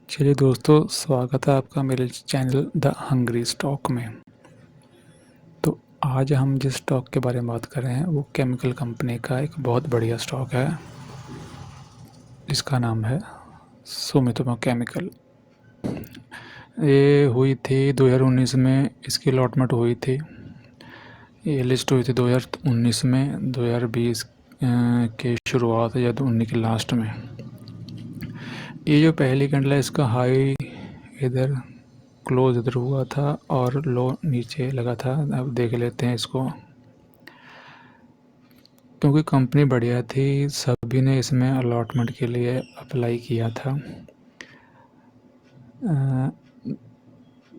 चलिए दोस्तों, स्वागत है आपका मेरे चैनल द हंग्री स्टॉक में। तो आज हम जिस स्टॉक के बारे में बात कर रहे हैं वो केमिकल कंपनी का एक बहुत बढ़िया स्टॉक है। इसका नाम है सुमितोमो केमिकल। ये हुई थी 2019 में, इसकी अलॉटमेंट हुई थी। ये लिस्ट हुई थी 2019 में, 2020 के शुरुआत या 2019 के लास्ट में। ये जो पहली कैंडल है इसका हाई इधर क्लोज इधर हुआ था और लो नीचे लगा था। अब देख लेते हैं इसको। क्योंकि कंपनी बढ़िया थी, सभी ने इसमें अलॉटमेंट के लिए अप्लाई किया था।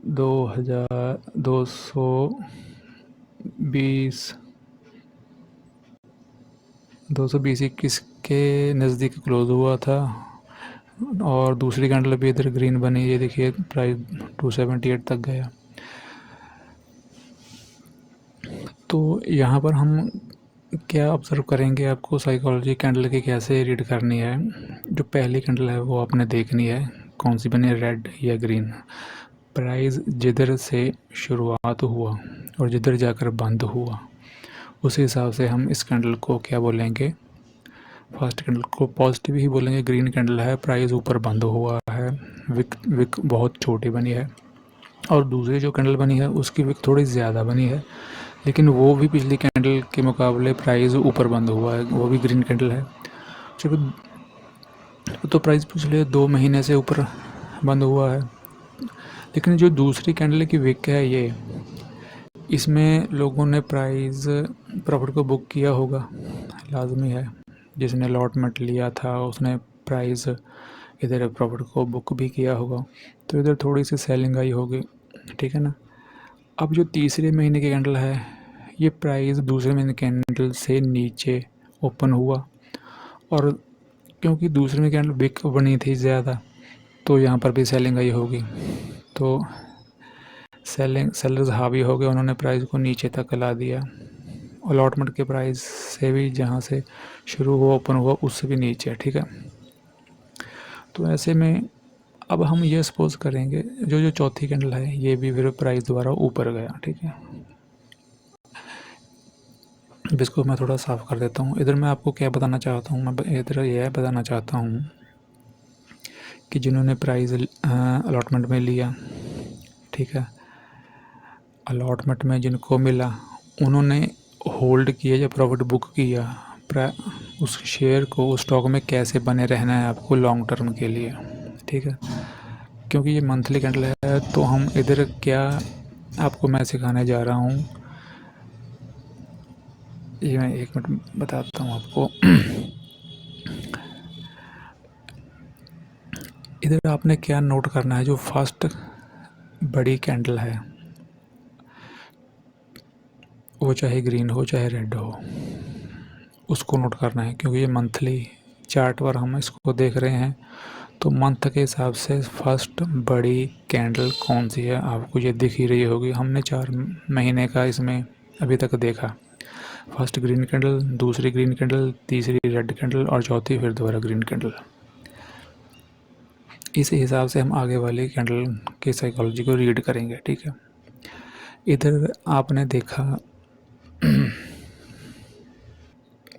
220-21 के नज़दीक क्लोज हुआ था। और दूसरी कैंडल भी इधर ग्रीन बनी, ये देखिए प्राइस 278 तक गया। तो यहाँ पर हम क्या ऑब्ज़र्व करेंगे, आपको साइकोलॉजी कैंडल की कैसे रीड करनी है। जो पहली कैंडल है वो आपने देखनी है, कौन सी बनी, रेड या ग्रीन। प्राइस जिधर से शुरुआत हुआ और जिधर जाकर बंद हुआ, उस हिसाब से हम इस कैंडल को क्या बोलेंगे। फर्स्ट कैंडल को पॉजिटिव ही बोलेंगे, ग्रीन कैंडल है, प्राइस ऊपर बंद हुआ है, विक बहुत छोटी बनी है। और दूसरी जो कैंडल बनी है उसकी विक थोड़ी ज़्यादा बनी है, लेकिन वो भी पिछली कैंडल के मुकाबले प्राइस ऊपर बंद हुआ है, वो भी ग्रीन कैंडल है। तो प्राइस पिछले 2 महीने से ऊपर बंद हुआ है। लेकिन जो दूसरी कैंडल की विक है ये, इसमें लोगों ने प्राइस प्रॉफिट को बुक किया होगा, लाजमी है। जिसने अलॉटमेंट लिया था उसने प्राइस इधर प्रॉफिट को बुक भी किया होगा, तो इधर थोड़ी सी सेलिंग आई होगी, ठीक है ना। अब जो तीसरे महीने की कैंडल है, ये प्राइस दूसरे महीने कैंडल से नीचे ओपन हुआ, और क्योंकि दूसरे में कैंडल बिक बनी थी ज़्यादा, तो यहाँ पर भी सेलिंग आई होगी। तो सेलर्स हावी हो गए, उन्होंने प्राइस को नीचे तक ला दिया। अलॉटमेंट के प्राइस से भी जहाँ से शुरू हुआ ओपन हुआ उससे भी नीचे, ठीक है। तो ऐसे में अब हम ये सपोज करेंगे जो चौथी कैंडल है ये भी फिर प्राइस द्वारा ऊपर गया, ठीक है। अब इसको मैं थोड़ा साफ कर देता हूँ। इधर मैं आपको क्या बताना चाहता हूँ, मैं इधर यह बताना चाहता हूँ कि जिन्होंने प्राइस अलॉटमेंट में लिया, ठीक है, अलॉटमेंट में जिनको मिला उन्होंने होल्ड किया या प्रॉफिट बुक किया। उस शेयर को, उस स्टॉक में कैसे बने रहना है आपको लॉन्ग टर्म के लिए, ठीक है। क्योंकि ये मंथली कैंडल है तो हम इधर क्या आपको मैं सिखाने जा रहा हूँ, ये मैं 1 मिनट बताता हूँ आपको। इधर आपने क्या नोट करना है, जो फर्स्ट बड़ी कैंडल है वो चाहे ग्रीन हो चाहे रेड हो, उसको नोट करना है। क्योंकि ये मंथली चार्ट पर हम इसको देख रहे हैं, तो मंथ के हिसाब से फर्स्ट बड़ी कैंडल कौन सी है आपको ये दिख ही रही होगी। हमने 4 महीने का इसमें अभी तक देखा। फर्स्ट ग्रीन कैंडल, दूसरी ग्रीन कैंडल, तीसरी रेड कैंडल और चौथी फिर दोबारा ग्रीन कैंडल। इस हिसाब से हम आगे वाली कैंडल की साइकोलॉजी को रीड करेंगे, ठीक है। इधर आपने देखा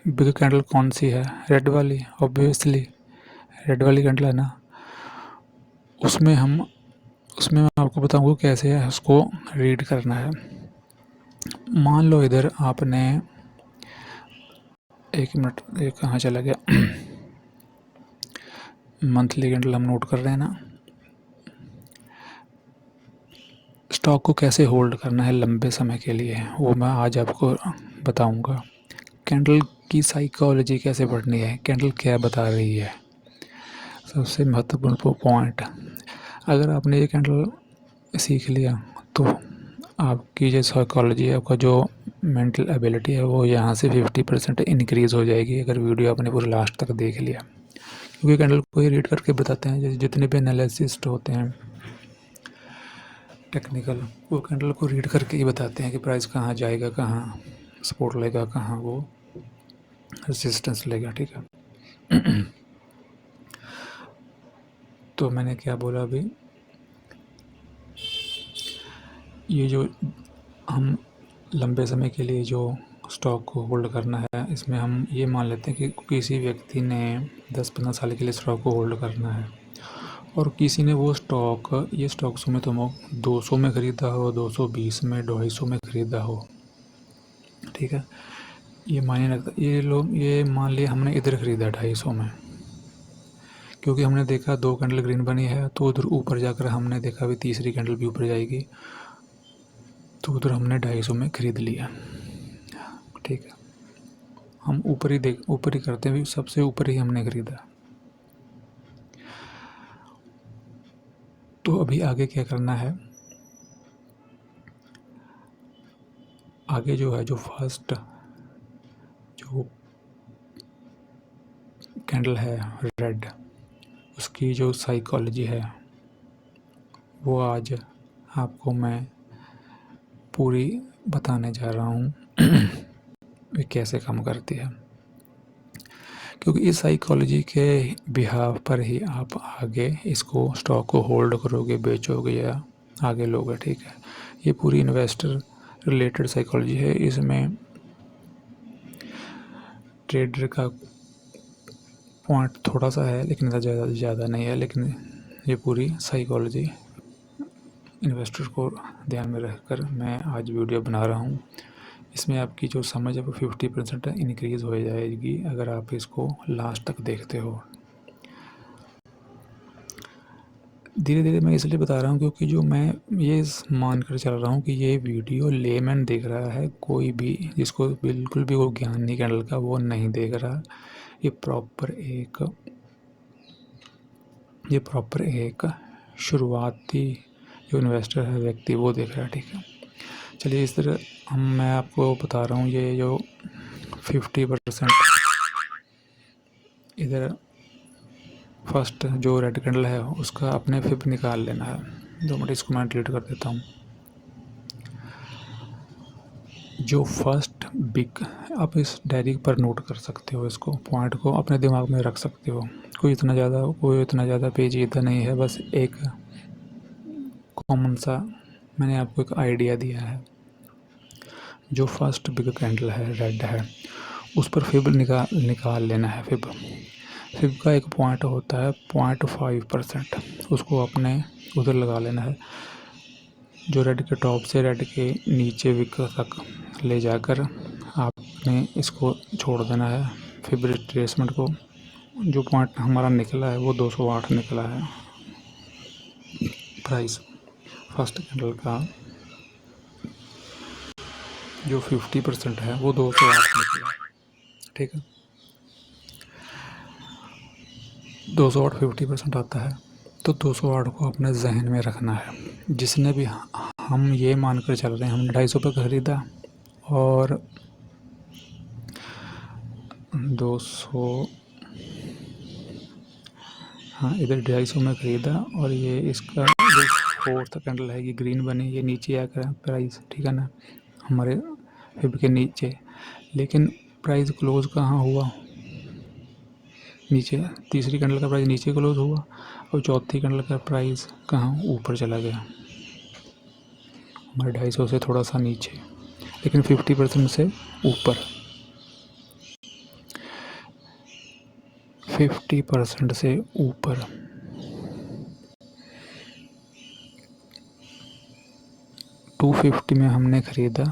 बिग कैंडल कौन सी है, रेड वाली, ऑब्वियसली रेड वाली कैंडल है ना। उसमें मैं आपको बताऊंगा कैसे है उसको रीड करना है। मान लो इधर आपने 1 मिनट, ये कहाँ चला गया। मंथली कैंडल हम नोट कर रहे हैं ना। स्टॉक को कैसे होल्ड करना है लंबे समय के लिए, वो मैं आज आपको बताऊंगा। कैंडल की साइकोलॉजी कैसे पढ़नी है, कैंडल क्या बता रही है, सबसे महत्वपूर्ण पॉइंट। अगर आपने ये कैंडल सीख लिया तो आपकी जो साइकोलॉजी है, आपका जो मेंटल एबिलिटी है वो यहाँ से 50% इंक्रीज़ हो जाएगी, अगर वीडियो आपने पूरा लास्ट तक देख लिया। क्योंकि कैंडल को ही रीड करके बताते हैं, जैसे जितने भी एनालिसिस्ट होते हैं टेक्निकल, वो कैंडल को रीड करके ही बताते हैं कि प्राइस कहाँ जाएगा, कहाँ सपोर्ट लेगा, कहाँ वो रेजिस्टेंस लेगा, ठीक है। तो मैंने क्या बोला अभी, ये जो हम लंबे समय के लिए जो स्टॉक को होल्ड करना है, इसमें हम ये मान लेते हैं कि किसी व्यक्ति ने 10-15 साल के लिए स्टॉक को होल्ड करना है और किसी ने वो स्टॉक, ये स्टॉक सुमितोमो 200 में ख़रीदा हो, 220 में, 250 में ख़रीदा हो, ठीक है। ये मायने रखता, ये मान लिया हमने इधर ख़रीदा 250 में, क्योंकि हमने देखा 2 कैंडल ग्रीन बनी है, तो उधर ऊपर जाकर हमने देखा भी तीसरी कैंडल भी ऊपर जाएगी, तो उधर हमने 250 में ख़रीद लिया, ठीक है। हम ऊपर ही करते हैं, भी सबसे ऊपर ही हमने ख़रीदा। तो अभी आगे क्या करना है, आगे जो है, जो फर्स्ट जो कैंडल है रेड, उसकी जो साइकोलॉजी है वो आज आपको मैं पूरी बताने जा रहा हूँ ये कैसे काम करती है, क्योंकि इस साइकोलॉजी के बिहाव पर ही आप आगे इसको स्टॉक को होल्ड करोगे, बेचोगे या आगे लोगे, ठीक है। ये पूरी इन्वेस्टर रिलेटेड साइकोलॉजी है। इसमें ट्रेडर का पॉइंट थोड़ा सा है, लेकिन ज़्यादा नहीं है, लेकिन ये पूरी साइकोलॉजी इन्वेस्टर को ध्यान में रखकर मैं आज वीडियो बना रहा हूँ। इसमें आपकी जो समझ है वो 50% इंक्रीज़ हो जाएगी अगर आप इसको लास्ट तक देखते हो। धीरे धीरे मैं इसलिए बता रहा हूँ क्योंकि जो मैं ये मान कर चल रहा हूँ कि ये वीडियो लेमैन देख रहा है, कोई भी जिसको बिल्कुल भी वो ज्ञान नहीं कैंडल का, वो नहीं देख रहा। ये प्रॉपर एक शुरुआती जो इन्वेस्टर है व्यक्ति, वो देख रहा है, ठीक है। चलिए, इस तरह मैं आपको बता रहा हूँ, ये जो 50% इधर फर्स्ट जो रेड कैंडल है उसका अपने फिब निकाल लेना है। 2 मिनट, इसको मैं डिलीट कर देता हूँ। जो फर्स्ट बिग, आप इस डायरी पर नोट कर सकते हो, इसको पॉइंट को अपने दिमाग में रख सकते हो। कोई इतना ज़्यादा पेचीदा नहीं है, बस एक कॉमन सा मैंने आपको एक आइडिया दिया है। जो फर्स्ट बिग कैंडल है, रेड है, उस पर फिब निकाल लेना है। फिब का एक पॉइंट होता है 0.5%, उसको अपने उधर लगा लेना है। जो रेड के टॉप से रेड के नीचे विक तक ले जाकर आपने इसको छोड़ देना है फिब रिट्रेसमेंट को। जो पॉइंट हमारा निकला है वो 208 निकला है प्राइस फर्स्ट कैंडल का। जो 50% है वो 208 निकला है, ठीक है। 208 50% आता है, तो 208 को अपने जहन में रखना है। जिसने भी, हम ये मानकर चल रहे हैं हमने 250 पे ख़रीदा और 200, हाँ, इधर 250 में ख़रीदा और ये इसका जो फोर्थ कैंडल है ये ग्रीन बनी, ये नीचे आकर प्राइस, ठीक है ना, हमारे फिब के नीचे। लेकिन प्राइस क्लोज कहाँ हुआ, नीचे। तीसरी कैंडल का प्राइस नीचे क्लोज हुआ और चौथी कैंडल का प्राइस कहाँ, ऊपर चला गया, हमारे 250 से थोड़ा सा नीचे, लेकिन 50% से ऊपर। 50% से ऊपर। $250 में हमने ख़रीदा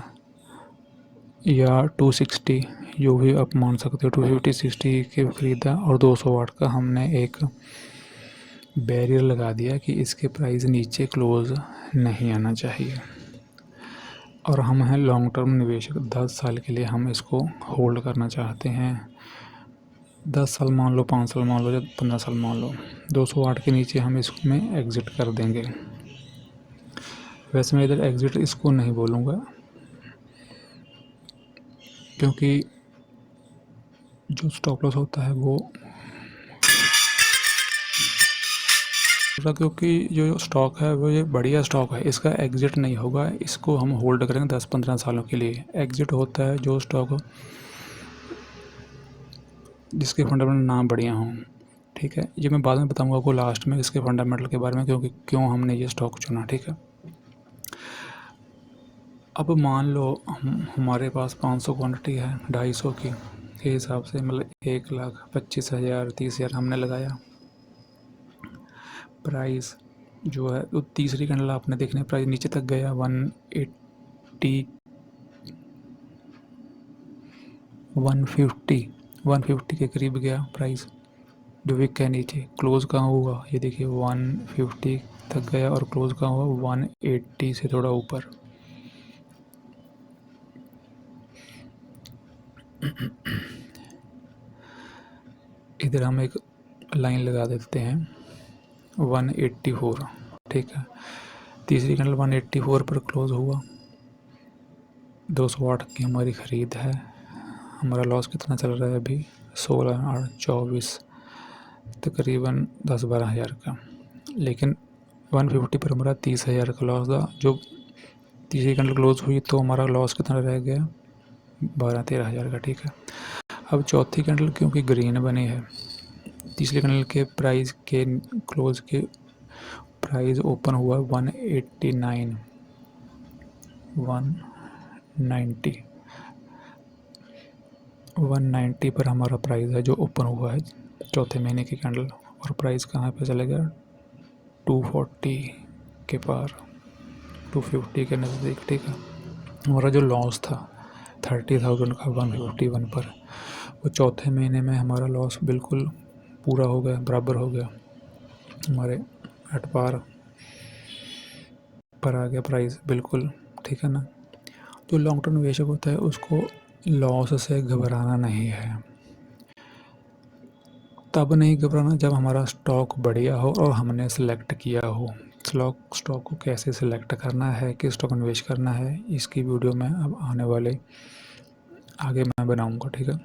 या 260, जो भी आप मान सकते हो, 250-60 के ख़रीदा और 208 का हमने एक बैरियर लगा दिया कि इसके प्राइस नीचे क्लोज नहीं आना चाहिए। और हम हैं लॉन्ग टर्म निवेशक, 10 साल के लिए हम इसको होल्ड करना चाहते हैं। 10 साल मान लो, 5 साल मान लो या 15 साल मान लो, 208 के नीचे हम इसमें एग्ज़िट कर देंगे। वैसे मैं इधर एग्ज़िट इसको नहीं बोलूँगा, क्योंकि जो स्टॉप लॉस होता है वो, क्योंकि जो स्टॉक है वो ये बढ़िया स्टॉक है, इसका एग्ज़िट नहीं होगा, इसको हम होल्ड करेंगे 10-15 सालों के लिए। एग्ज़िट होता है जो स्टॉक जिसके फंडामेंटल ना बढ़िया हों, ठीक है। ये मैं बाद में बताऊंगा आपको लास्ट में इसके फंडामेंटल के बारे में, क्योंकि क्यों हमने ये स्टॉक चुना, ठीक है। अब मान लो हमारे पास 500 क्वांटिटी है 250 की के हिसाब से, मतलब 1,25,000 30,000 हमने लगाया। प्राइस जो है तो तीसरी कैंडल आपने देखने प्राइस नीचे तक गया 150 के करीब गया प्राइस, जो विक है नीचे। क्लोज़ कहाँ हुआ ये देखिए 150 तक गया और क्लोज़ कहाँ हुआ 180 से थोड़ा ऊपर। इधर हम एक लाइन लगा देते हैं 184, ठीक है। तीसरी कैंडल 184 पर क्लोज़ हुआ। 208 की हमारी ख़रीद है। हमारा लॉस कितना चल रहा है अभी 16 और 24, तकरीबन 10-12 हज़ार का। लेकिन 150 पर हमारा 30,000 का लॉस था। जो तीसरी कैंडल क्लोज़ हुई तो हमारा लॉस कितना रह गया 12-13 हज़ार का, ठीक है। अब चौथी कैंडल क्योंकि ग्रीन बनी है, तीसरी कैंडल के प्राइस के क्लोज़ के प्राइस ओपन हुआ 189 190 पर हमारा प्राइस है जो ओपन हुआ है चौथे महीने की कैंडल। और प्राइस कहाँ पे चलेगा 240 के पार, 250 के नज़दीक, ठीक है। हमारा जो लॉस था 30,000 का 151 पर, वो चौथे महीने में हमारा लॉस बिल्कुल पूरा हो गया, बराबर हो गया, हमारे एट पार पर आ गया प्राइस बिल्कुल, ठीक है ना। जो लॉन्ग टर्म निवेशक होता है उसको लॉस से घबराना नहीं है। तब नहीं घबराना जब हमारा स्टॉक बढ़िया हो और हमने सेलेक्ट किया हो। स्टॉक को कैसे सेलेक्ट करना है, किस स्टॉक में निवेश करना है, इसकी वीडियो मैं अब आने वाले आगे मैं बनाऊंगा, ठीक है।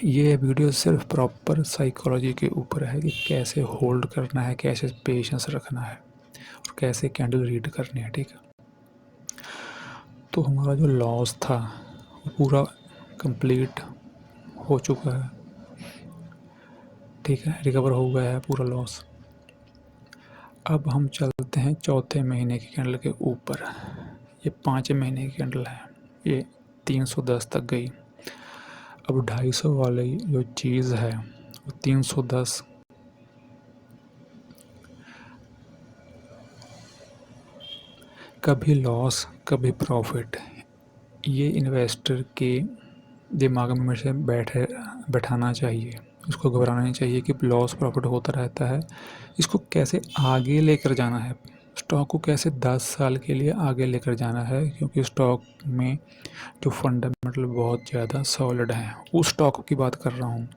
ये वीडियो सिर्फ प्रॉपर साइकोलॉजी के ऊपर है कि कैसे होल्ड करना है, कैसे पेशेंस रखना है और कैसे कैंडल रीड करनी है, ठीक है। तो हमारा जो लॉस था वो पूरा कंप्लीट हो चुका है, ठीक है, रिकवर हो गया है पूरा लॉस। अब हम चलते हैं चौथे महीने की कैंडल के ऊपर। ये 5 महीने की कैंडल है, ये 310 तक गई। अब 250 वाली जो चीज़ है वो 310 कभी लॉस कभी प्रॉफिट, ये इन्वेस्टर के दिमाग में हमेशा बैठाना चाहिए। उसको घबराना नहीं चाहिए कि लॉस प्रॉफिट होता रहता है। इसको कैसे आगे लेकर जाना है, स्टॉक को कैसे 10 साल के लिए आगे लेकर जाना है, क्योंकि स्टॉक में जो फंडामेंटल बहुत ज़्यादा सॉलिड हैं, उस स्टॉक की बात कर रहा हूँ।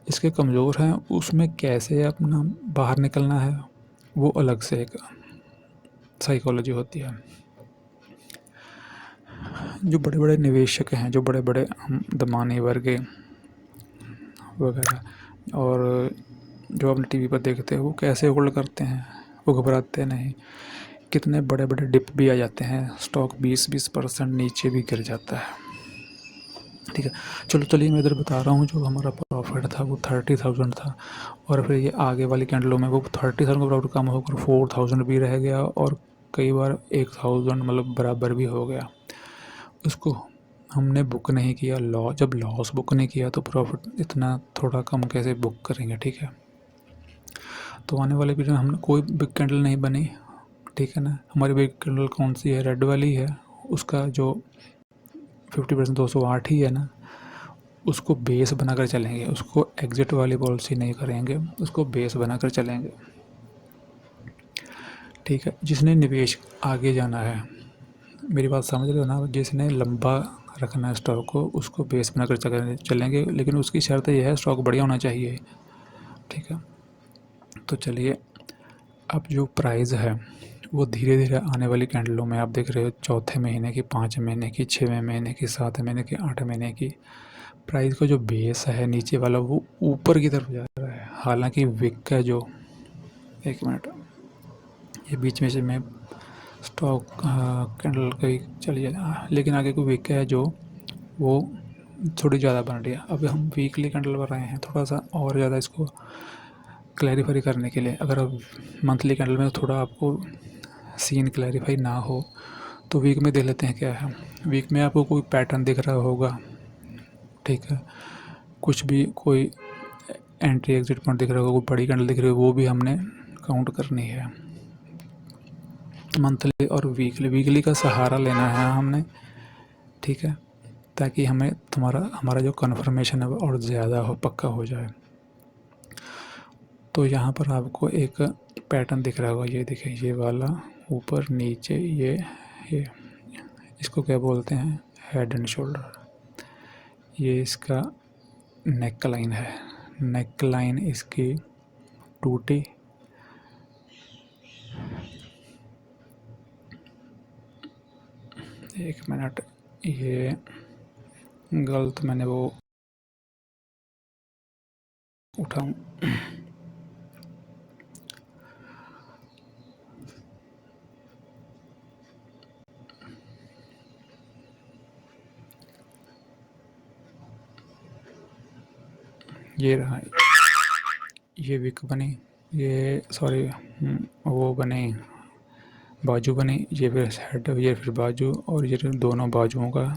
इसके कमज़ोर हैं उसमें कैसे अपना बाहर निकलना है, वो अलग से एक साइकोलॉजी होती है। जो बड़े बड़े निवेशक हैं, जो बड़े बड़े दमानी वर्ग वगैरह और जो अपने टीवी पर देखते हैं, वो कैसे होल्ड करते हैं, वो घबराते नहीं। कितने बड़े बड़े डिप भी आ जाते हैं, स्टॉक 20% नीचे भी गिर जाता है, ठीक है। चलिए मैं इधर बता रहा हूँ जो हमारा प्रॉफिट था वो 30,000 था, और फिर ये आगे वाली कैंडलों में वो 30,000 का प्रॉफिट कम होकर 4,000 भी रह गया, और कई बार 1,000 मतलब बराबर भी हो गया। उसको हमने बुक नहीं किया जब लॉस बुक नहीं किया तो प्रॉफिट इतना थोड़ा कम कैसे बुक करेंगे, ठीक है। तो आने वाले पीरियड में हमने कोई बिग कैंडल नहीं बनी, ठीक है ना। हमारी बिग कैंडल कौन सी है, रेड वाली है। उसका जो 50% 208 ही है ना, उसको बेस बनाकर चलेंगे, उसको एग्जिट वाली पॉलिसी नहीं करेंगे, उसको बेस बनाकर चलेंगे, ठीक है। जिसने निवेश आगे जाना है, मेरी बात समझ रहे हो ना, जिसने लंबा रखना है स्टॉक को, उसको बेस बनाकर चलेंगे, लेकिन उसकी शर्त यह है स्टॉक बढ़िया होना चाहिए, ठीक है। तो चलिए, अब जो प्राइस है वो धीरे धीरे आने वाली कैंडलों में आप देख रहे हो, चौथे महीने की, 5 महीने की, 6वें महीने की, 7 महीने की, 8 महीने की, प्राइस का जो बेस है नीचे वाला वो ऊपर की तरफ जा रहा है। हालांकि विक का जो, एक मिनट, ये बीच में से मैं स्टॉक कैंडल कहीं चली जाए, लेकिन आगे कोई विक है जो वो थोड़ी ज़्यादा बन रही है। अब हम वीकली कैंडल बन रहे हैं, थोड़ा सा और ज़्यादा इसको क्लैरिफाई करने के लिए, अगर आप मंथली कैंडल में थोड़ा आपको सीन क्लैरिफाई ना हो तो वीक में देख लेते हैं क्या है। वीक में आपको कोई पैटर्न दिख रहा होगा, ठीक है, कुछ भी कोई एंट्री एग्जिट पॉइंट दिख रहा होगा, कोई बड़ी कैंडल दिख रही है, वो भी हमने काउंट करनी है। मंथली और वीकली का सहारा लेना है हमने, ठीक है, ताकि हमें हमारा जो कन्फर्मेशन है वो और ज़्यादा पक्का हो जाए। तो यहाँ पर आपको एक पैटर्न दिख रहा होगा, ये देखिए, ये वाला ऊपर नीचे, ये इसको क्या बोलते हैं, हेड एंड शोल्डर। ये इसका नेक लाइन है, नेक लाइन इसकी टूटी, एक मिनट, ये गलत मैंने वो उठाऊं, ये रहा, ये विक बनी, ये सॉरी वो बने बाजू बने, ये फिर हेड, ये फिर बाजू, और ये दोनों बाजुओं का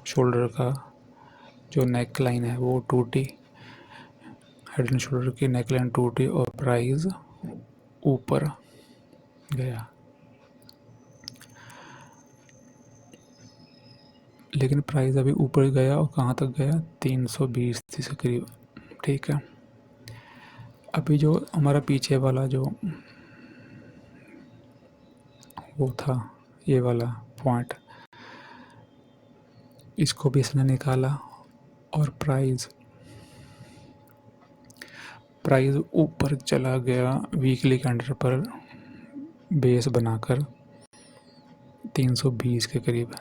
शोल्डर का जो नेक लाइन है वो टूटी, हेड एंड शोल्डर की नेक लाइन टूटी और प्राइस ऊपर गया। लेकिन प्राइस अभी ऊपर गया, और कहाँ तक गया, 320 के करीब, ठीक है। अभी जो हमारा पीछे वाला जो वो था, ये वाला पॉइंट, इसको भी इसने निकाला और प्राइस ऊपर चला गया वीकली कैंडल पर बेस बनाकर 320 के करीब,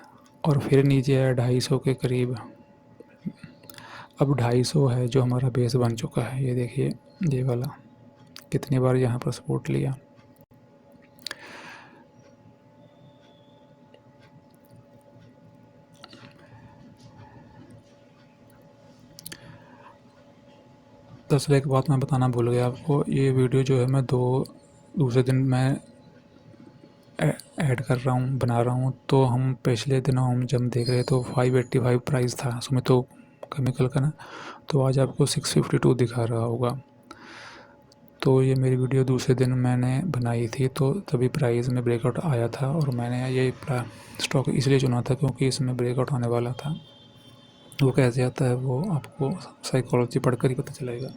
और फिर नीचे आया 250 के करीब। अब 250 है जो हमारा बेस बन चुका है, ये देखिए, ये वाला कितनी बार यहाँ पर सपोर्ट लिया। दरअसल एक बात मैं बताना भूल गया आपको, ये वीडियो जो है मैं दूसरे दिन मैं ऐड कर रहा हूँ, बना रहा हूँ। तो हम पिछले दिनों हम जब देख रहे तो 585 प्राइस था सुमितो केमिकल का ना, तो आज आपको 652 दिखा रहा होगा। तो ये मेरी वीडियो दूसरे दिन मैंने बनाई थी, तो तभी प्राइस में ब्रेकआउट आया था, और मैंने ये स्टॉक इसलिए चुना था क्योंकि इसमें ब्रेकआउट आने वाला था। वो कैसे आता है वो आपको साइकोलॉजी पढ़कर ही पता चलेगा।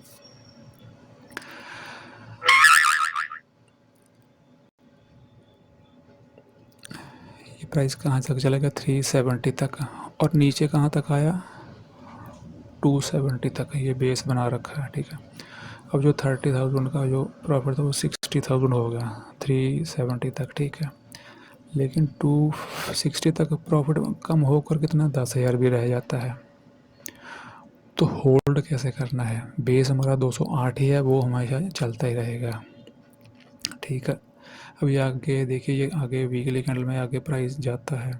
ये प्राइस कहाँ तक चलेगा, 370 तक, और नीचे कहाँ तक आया, 270 तक। ये बेस बना रखा है, ठीक है। अब जो 30,000 का जो प्रॉफिट था वो 60,000 हो गया 370 तक, ठीक है। लेकिन 260 तक प्रॉफिट कम होकर कितना 10,000 भी रह जाता है। तो होल्ड कैसे करना है, बेस हमारा 208 ही है, वो हमेशा चलता ही रहेगा, ठीक है। अब ये आगे देखिए, ये आगे वीकली कैंडल में आगे प्राइस जाता है।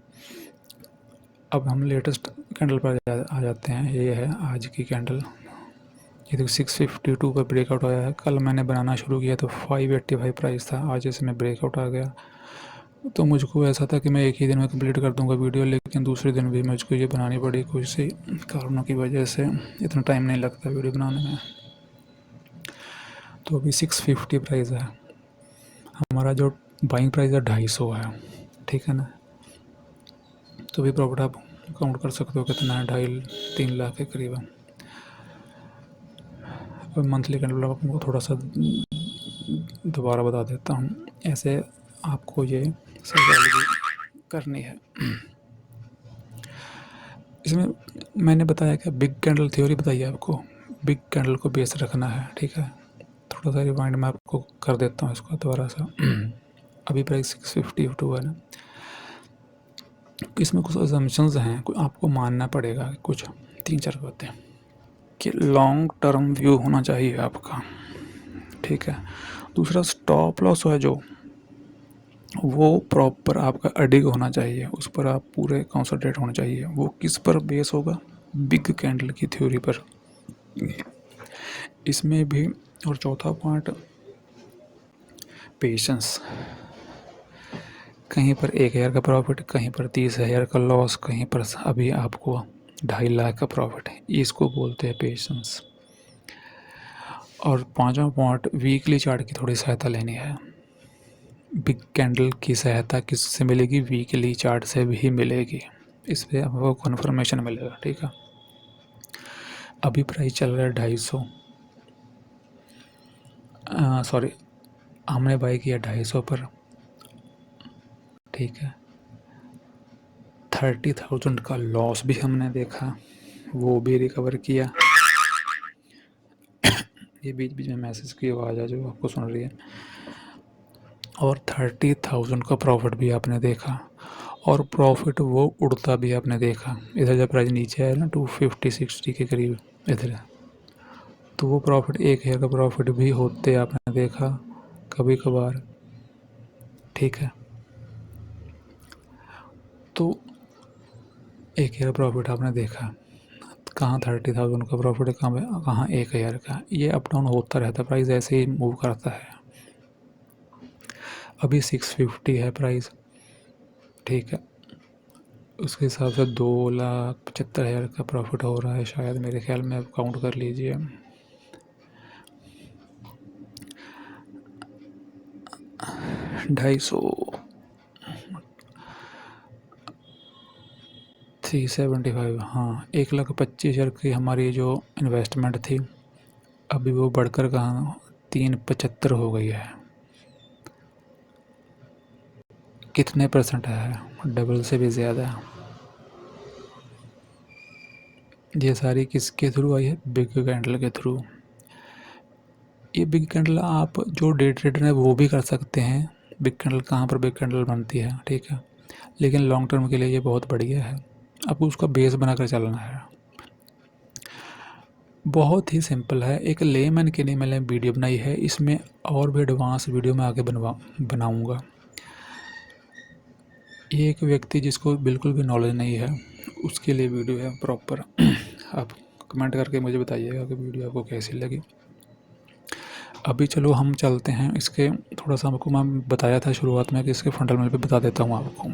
अब हम लेटेस्ट कैंडल पर आ जाते हैं, ये है आज की कैंडल। ये देखो 652 पर ब्रेकआउट आया है। कल मैंने बनाना शुरू किया तो 585 प्राइस था, आज इसमें ब्रेकआउट आ गया। तो मुझको ऐसा था कि मैं एक ही दिन में कंप्लीट कर दूंगा वीडियो, लेकिन दूसरे दिन भी मुझको ये बनानी पड़ी, कुछ सी कारणों की वजह से इतना टाइम नहीं लगता वीडियो बनाने में। तो अभी 650 प्राइस है, हमारा जो बाइंग प्राइस है 250 है, ठीक है ना। तो भी प्रॉफिट आप काउंट कर सकते हो कितना है, 2.5-3 लाख के करीब। अब मंथली कैंडल आपको थोड़ा सा दोबारा बता देता हूँ, ऐसे आपको ये साइकोलॉजी करनी है। इसमें मैंने बताया कि बिग कैंडल थ्योरी बताई है आपको, बिग कैंडल को बेस रखना है, ठीक है। थोड़ा सा रिवाइंड में आपको कर देता हूँ इसको दोबारा सा। अभी प्राइस 652 है ना, इसमें कुछ असम्पशंस हैं, आपको मानना पड़ेगा कुछ 3-4 बातें, कि लॉन्ग टर्म व्यू होना चाहिए आपका, ठीक है। दूसरा, स्टॉप लॉस है जो, वो प्रॉपर आपका अडिग होना चाहिए, उस पर आप पूरे कॉन्सनट्रेट होना चाहिए। वो किस पर बेस होगा, बिग कैंडल की थ्योरी पर। इसमें भी और चौथा पॉइंट पेशेंस। कहीं पर 1,000 का प्रॉफिट, कहीं पर 30,000 का लॉस, कहीं पर अभी आपको 2.5 लाख का प्रॉफिट है, इसको बोलते हैं पेशेंस। और पांचवा पॉइंट वीकली चार्ट की थोड़ी सहायता लेनी है। बिग कैंडल की सहायता किससे मिलेगी? वीकली चार्ट से भी मिलेगी। इस पर आपको कन्फर्मेशन मिलेगा, ठीक है। अभी प्राइस चल रहा है 250, सॉरी हमने बाई किया 250 पर, ठीक है। 30,000 का लॉस भी हमने देखा, वो भी रिकवर किया। ये बीच बीच में मैसेज की आवाज़ है जो आपको सुन रही है। और 30,000 का प्रॉफिट भी आपने देखा, और प्रॉफिट वो उड़ता भी आपने देखा। इधर जब प्राइस नीचे आया ना 250-60 के करीब इधर, तो वो प्रॉफिट 1,000 का प्रॉफिट भी होते आपने देखा कभी कभार, ठीक है। तो 1,000 प्रॉफिट आपने देखा, कहाँ 30,000 का प्रॉफिट है, कहाँ 1,000 का। ये अप डाउन होता रहता है, प्राइस ऐसे ही मूव करता है। अभी 650 है प्राइस, ठीक है। उसके हिसाब से 2,75,000 का प्रॉफिट हो रहा है शायद, मेरे ख्याल में। अब काउंट कर लीजिए। 250, 375, हाँ 1,25,000 की हमारी जो इन्वेस्टमेंट थी, अभी वो बढ़कर कहाँ 375 हो गई है। कितने परसेंट है? डबल से भी ज़्यादा। ये सारी किसके थ्रू आई है? बिग कैंडल के थ्रू। ये बिग कैंडल आप जो डे ट्रेडर है वो भी कर सकते हैं। बिग कैंडल कहाँ पर बिग कैंडल बनती है, ठीक है, लेकिन लॉन्ग टर्म के लिए ये बहुत बढ़िया है। आपको उसका बेस बनाकर चलना है। बहुत ही सिंपल है, एक लेमैन के लिए मैंने वीडियो बनाई है, इसमें और भी एडवांस वीडियो मैं आगे बनाऊंगा। ये एक व्यक्ति जिसको बिल्कुल भी नॉलेज नहीं है उसके लिए वीडियो है प्रॉपर। आप कमेंट करके मुझे बताइएगा कि वीडियो आपको कैसी लगी। अभी चलो हम चलते हैं इसके, थोड़ा सा आपको मैं बताया था शुरुआत में कि इसके फंडामेंटल पे बता देता हूँ आपको।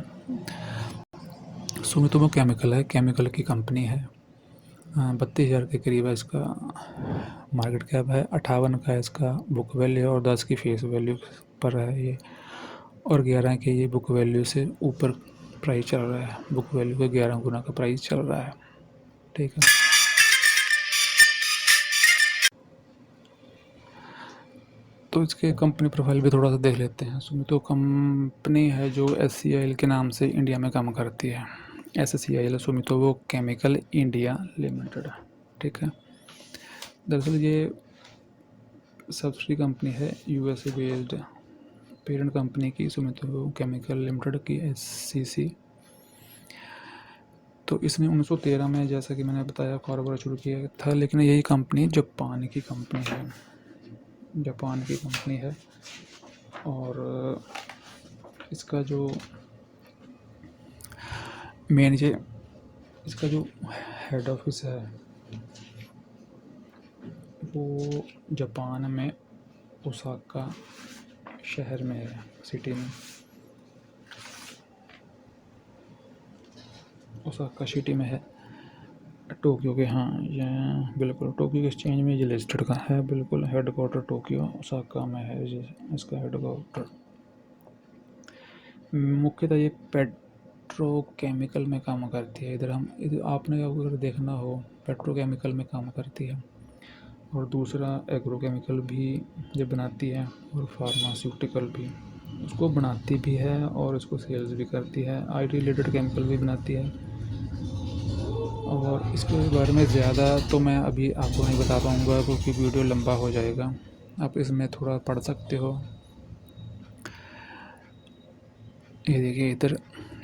सुमितोमो केमिकल है, केमिकल की कंपनी है। 32,000 के करीब है इसका मार्केट कैप है। 58 का इसका बुक वैल्यू है और 10 की फेस वैल्यू पर है ये, और 11 के ये बुक वैल्यू से ऊपर प्राइस चल रहा है। बुक वैल्यू का 11 गुना का प्राइस चल रहा है, ठीक है। तो इसके कंपनी प्रोफाइल भी थोड़ा सा देख लेते हैं। सुमितो कंपनी है जो SCIL के नाम से इंडिया में काम करती है। SCIL Sumitomo chemical India limited, ठीक है। दरअसल ये सब्सिडी कंपनी है USA बेस्ड। पेरेंट कंपनी की सुमितोमो केमिकल लिमिटेड की SCC। तो इसने 1913 में, जैसा कि मैंने बताया, कारोबार शुरू किया था, लेकिन यही कंपनी जापान की कंपनी है, जापान की कंपनी है। और इसका जो मेन ये इसका जो हेड ऑफिस है वो जापान में ओसाका शहर में है, सिटी में, ओसाका सिटी में है, टोक्यो के। हाँ ये बिल्कुल टोक्यो एक्सचेंज में ये लिस्टेड का है, बिल्कुल। हेड क्वार्टर टोक्यो ओसाका में है इसका हेड क्वार्टर। मुख्यतः ये पेट्रोकेमिकल में काम करती है। इधर आपने अगर देखना हो, पेट्रोकेमिकल में काम करती है, और दूसरा एग्रोकेमिकल भी ये बनाती है, और फार्मास्यूटिकल भी उसको बनाती भी है, और उसको सेल्स भी करती है। IT रिलेटेड केमिकल भी बनाती है। और इसके बारे में ज़्यादा तो मैं अभी आपको नहीं बता पाऊँगा क्योंकि वीडियो लंबा हो जाएगा। आप इसमें थोड़ा पढ़ सकते हो। ये देखिए इधर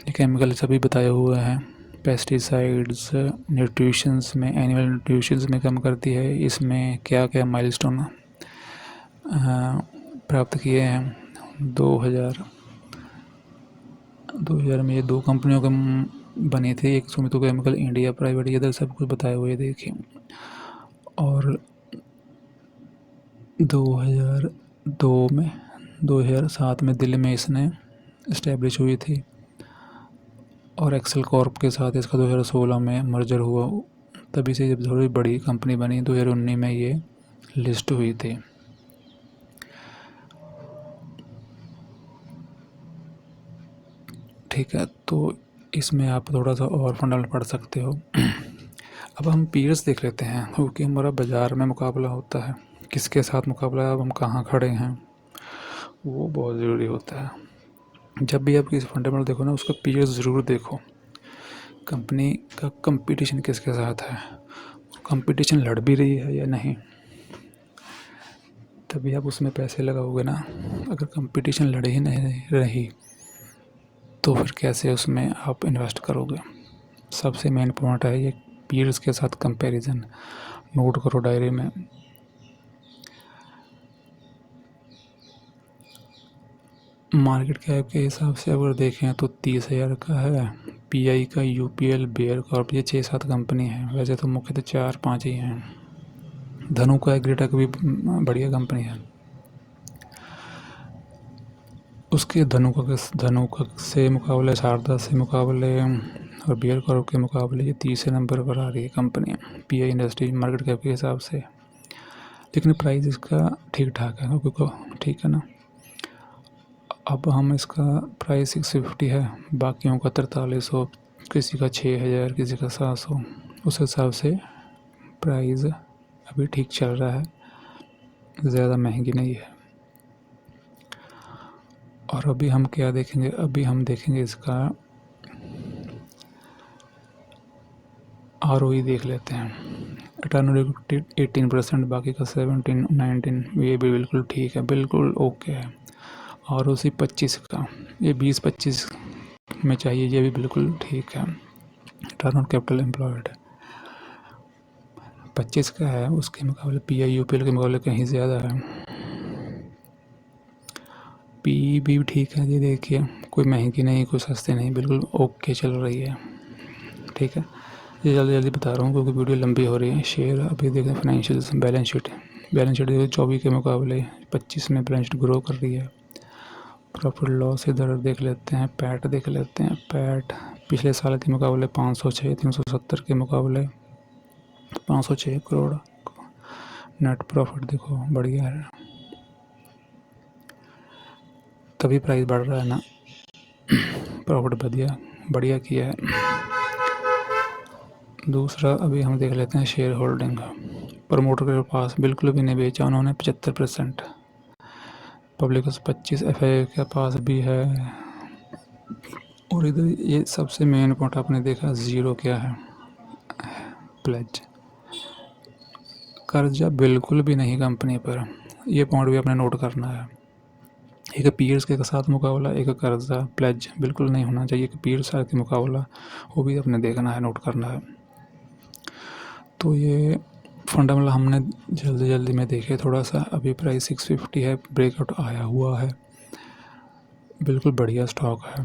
केमिकल सभी बताए हुए हैं। पेस्टिसाइड्स, न्यूट्रिशंस में, एनिमल न्यूट्रिशंस में काम करती है। इसमें क्या क्या माइलस्टोन प्राप्त किए हैं। 2000 में ये 2 कंपनियों के बने थे, एक सुमितो केमिकल इंडिया प्राइवेट, इधर सब कुछ बताया हुआ है, देखिए। और 2002 में 2007 में दिल्ली में इसने इस्टेब्लिश हुई थी और एक्सेल कॉर्प के साथ इसका 2016 में मर्जर हुआ। तभी से जब थोड़ी बड़ी कंपनी बनी 2019 में ये लिस्ट हुई थी। ठीक है, तो इसमें आप थोड़ा सा और फंडामेंटल पढ़ सकते हो। अब हम पीयर्स देख लेते हैं, क्योंकि हमारा बाज़ार में मुकाबला होता है, किसके साथ मुकाबला है, अब हम कहाँ खड़े हैं, वो बहुत ज़रूरी होता है। जब भी आप किसी फंडामेंटल देखो ना, उसका पीयर्स ज़रूर देखो, कंपनी का कंपटीशन किसके साथ है, कंपटीशन लड़ भी रही है या नहीं, तभी आप उसमें पैसे लगाओगे ना। अगर कंपटीशन लड़ ही नहीं रही तो फिर कैसे उसमें आप इन्वेस्ट करोगे। सबसे मेन पॉइंट है ये पीयर्स के साथ कंपैरिजन, नोट करो डायरी में। मार्केट कैप के हिसाब से अगर देखें तो 30,000 का है। पीआई का, यूपीएल, बेयर कॉर्प, ये 6-7 कंपनी है। वैसे तो मुख्यतः 4-5 ही हैं। धनु का, एग्रीटेक भी बढ़िया कंपनी है। उसके धनु का से मुकाबले, शारदा से मुकाबले और बेयर कॉर्प के मुकाबले ये 30 नंबर पर आ रही है कंपनियाँ पीआई इंडस्ट्रीज मार्केट कैप के हिसाब से। लेकिन प्राइस इसका ठीक ठाक है, क्योंकि ठीक है ना। अब हम इसका प्राइस 650 है, बाकियों का 4300, किसी का 6000, किसी का 700। उस हिसाब से प्राइस अभी ठीक चल रहा है, ज़्यादा महंगी नहीं है। और अभी हम क्या देखेंगे, अभी हम देखेंगे इसका ROE देख लेते हैं। रिटर्न ऑन इक्विटी 18%, बाकी का 17-19, ये भी बिल्कुल ठीक है, बिल्कुल ओके है। ROC 25 का, ये 20-25 में चाहिए, ये भी बिल्कुल ठीक है। रिटर्न ऑन कैपिटल एम्प्लॉयड 25 का है, उसके मुकाबले PI यूपीएल के मुकाबले कहीं ज़्यादा है। PE भी ठीक है, ये देखिए, कोई महंगी नहीं, कोई सस्ती नहीं, बिल्कुल ओके चल रही है। ठीक है, ये जल्दी जल्दी बता रहा हूँ क्योंकि वीडियो लंबी हो रही है। शेयर अभी देखें, फाइनेंशियल्स, बैलेंस शीट देखो 24 के मुकाबले 25 में बैलेंस शीट ग्रो कर रही है। प्रॉफिट लॉस इधर देख लेते हैं, पैट देख लेते हैं। पैट पिछले साल के मुकाबले 506, 370 के मुकाबले 506 करोड़। नेट प्रॉफिट देखो बढ़िया है, तभी प्राइस बढ़ रहा है ना। प्रॉफिट बढ़िया किया है। दूसरा अभी हम देख लेते हैं शेयर होल्डिंग। प्रमोटर के पास बिल्कुल भी नहीं बेचा उन्होंने, 75%। पब्लिक 25, FII के पास भी है। और इधर ये सबसे मेन पॉइंट आपने देखा, ज़ीरो क्या है, प्लेज, कर्जा बिल्कुल भी नहीं कंपनी पर। ये पॉइंट भी आपने नोट करना है। एक पीयर्स के साथ मुकाबला, एक कर्जा, प्लेज बिल्कुल नहीं होना चाहिए। एक पीयर्स के मुकाबला, वो भी आपने देखना है, नोट करना है। तो ये फंडामेंटल हमने जल्दी में देखे थोड़ा सा। अभी प्राइस 650 है, ब्रेकआउट आया हुआ है, बिल्कुल बढ़िया स्टॉक है।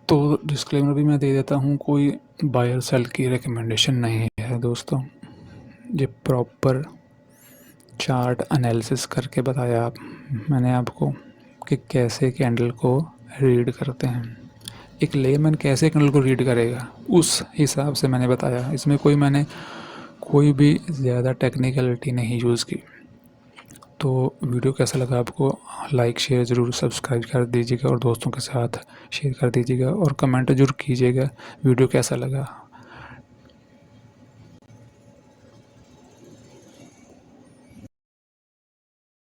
तो डिस्क्लेमर भी मैं दे देता हूँ, कोई बायर सेल की रिकमेंडेशन नहीं है दोस्तों। ये प्रॉपर चार्ट एनालिसिस करके बताया मैंने आपको कि कैसे कैंडल को रीड करते हैं। एक लेमैन कैसे कैंडल को रीड करेगा, उस हिसाब से मैंने बताया। इसमें मैंने कोई भी ज़्यादा टेक्निकलिटी नहीं यूज़ की। तो वीडियो कैसा लगा आपको, लाइक शेयर ज़रूर, सब्सक्राइब कर दीजिएगा और दोस्तों के साथ शेयर कर दीजिएगा और कमेंट ज़रूर कीजिएगा वीडियो कैसा लगा।